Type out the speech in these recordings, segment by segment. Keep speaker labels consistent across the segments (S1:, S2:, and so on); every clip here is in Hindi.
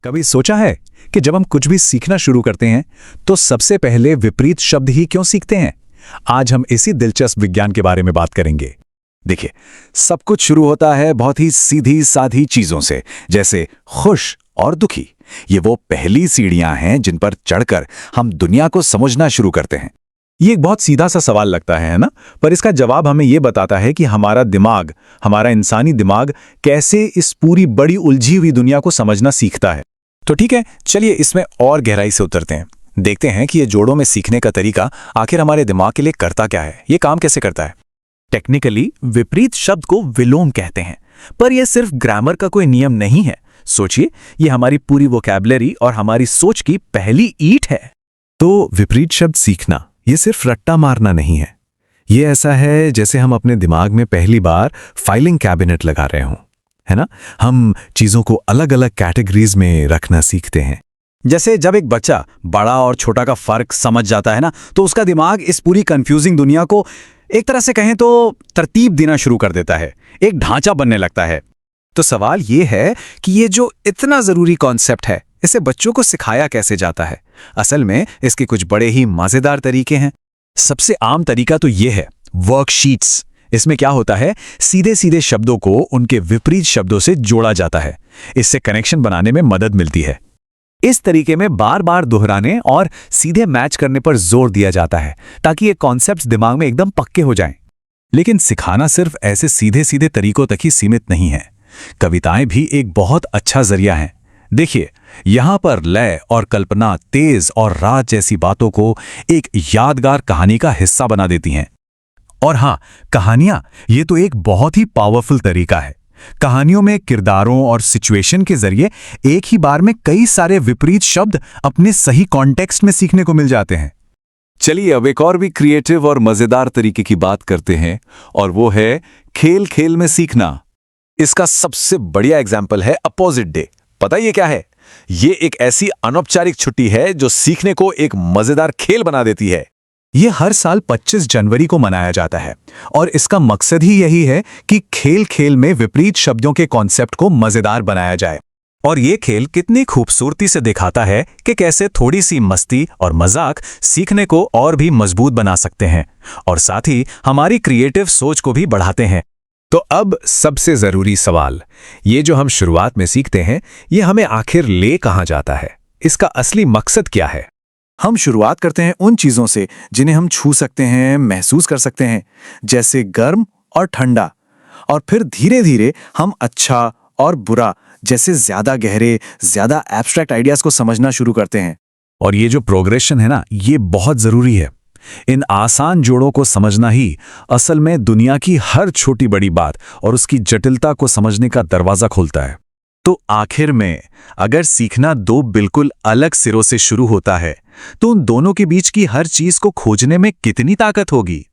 S1: कभी सोचा है कि जब हम कुछ भी सीखना शुरू करते हैं तो सबसे पहले विपरीत शब्द ही क्यों सीखते हैं? आज हम इसी दिलचस्प विज्ञान के बारे में बात करेंगे। देखिए, सब कुछ शुरू होता है बहुत ही सीधी साधी चीजों से, जैसे खुश और दुखी। ये वो पहली सीढ़ियां हैं जिन पर चढ़कर हम दुनिया को समझना शुरू करते हैं। ये एक बहुत सीधा सा सवाल लगता है ना? पर इसका जवाब हमें ये बताता है कि हमारा दिमाग, हमारा इंसानी दिमाग कैसे इस पूरी बड़ी उलझी हुई दुनिया को समझना सीखता है। तो ठीक है, चलिए इसमें और गहराई से उतरते हैं। देखते हैं कि ये जोड़ों में सीखने का तरीका आखिर हमारे दिमाग के लिए करता क्या है, ये काम कैसे करता है। टेक्निकली विपरीत शब्द को विलोम कहते हैं, पर यह सिर्फ ग्रामर का कोई नियम नहीं है। सोचिए, ये हमारी पूरी वोकैबुलरी और हमारी सोच की पहली ईंट है।
S2: तो विपरीत शब्द सीखना ये सिर्फ रट्टा मारना नहीं है। ये ऐसा है जैसे हम अपने दिमाग में पहली बार फाइलिंग कैबिनेट लगा रहे हों, है ना? हम चीजों को अलग अलग कैटेगरीज में रखना सीखते हैं।
S1: जैसे जब एक बच्चा बड़ा और छोटा का फर्क समझ जाता है ना, तो उसका दिमाग इस पूरी कंफ्यूजिंग दुनिया को एक तरह से कहें तो तरतीब देना शुरू कर देता है, एक ढांचा बनने लगता है। तो सवाल ये है कि ये जो इतना जरूरी कॉन्सेप्ट है, इसे बच्चों को सिखाया कैसे जाता है? असल में इसके कुछ बड़े ही मजेदार तरीके हैं। सबसे आम तरीका तो ये है वर्कशीट्स। इसमें क्या होता है, सीधे सीधे शब्दों को उनके विपरीत शब्दों से जोड़ा जाता है। इससे कनेक्शन बनाने में मदद मिलती है। इस तरीके में बार बार दोहराने और सीधे मैच करने पर जोर दिया जाता है ताकि ये कॉन्सेप्ट्स दिमाग में एकदम पक्के हो जाएं। लेकिन सिखाना सिर्फ ऐसे सीधे सीधे तरीकों तक ही सीमित नहीं है। कविताएं भी एक बहुत अच्छा जरिया हैं। देखिए, यहां पर लय और कल्पना, तेज और राज जैसी बातों को एक यादगार कहानी का हिस्सा बना देती हैं। और हां, कहानियां ये तो एक बहुत ही पावरफुल तरीका है। कहानियों में किरदारों और सिचुएशन के जरिए एक ही बार में कई सारे विपरीत शब्द अपने सही कॉन्टेक्स्ट में सीखने को मिल जाते हैं।
S2: चलिए अब एक और भी क्रिएटिव और मजेदार तरीके की बात करते हैं, और वो है खेल खेल में सीखना। इसका सबसे बढ़िया एग्जाम्पल है अपोजिट डे। पता ये क्या है? ये एक ऐसी अनौपचारिक छुट्टी है जो सीखने को एक मजेदार खेल बना देती है।
S1: ये हर साल 25 जनवरी को मनाया जाता है और इसका मकसद ही यही है कि खेल खेल में विपरीत शब्दों के कॉन्सेप्ट को मजेदार बनाया जाए। और ये खेल कितनी खूबसूरती से दिखाता है कि कैसे थोड़ी सी मस्ती और मजाक सीखने को और भी मजबूत बना सकते हैं और साथ ही हमारी क्रिएटिव सोच को भी बढ़ाते हैं।
S2: तो अब सबसे जरूरी सवाल, ये जो हम शुरुआत में सीखते हैं, ये हमें आखिर ले कहां जाता है? इसका असली मकसद क्या है?
S1: हम शुरुआत करते हैं उन चीजों से जिन्हें हम छू सकते हैं, महसूस कर सकते हैं, जैसे गर्म और ठंडा। और फिर धीरे धीरे हम अच्छा और बुरा जैसे ज्यादा गहरे, ज्यादा एब्स्ट्रैक्ट आइडियाज को समझना शुरू करते हैं।
S2: और ये जो प्रोग्रेशन है ना, ये बहुत जरूरी है। इन आसान जोड़ों को समझना ही असल में दुनिया की हर छोटी बड़ी बात और उसकी जटिलता को समझने का दरवाजा खोलता है।
S1: तो आखिर में, अगर सीखना दो बिल्कुल अलग सिरों से शुरू होता है, तो उन दोनों के बीच की हर चीज को खोजने में कितनी ताकत होगी?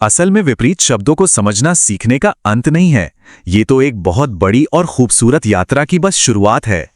S1: असल में विपरीत शब्दों को समझना सीखने का अंत नहीं है। ये तो एक बहुत बड़ी और खूबसूरत यात्रा की बस शुरुआत है।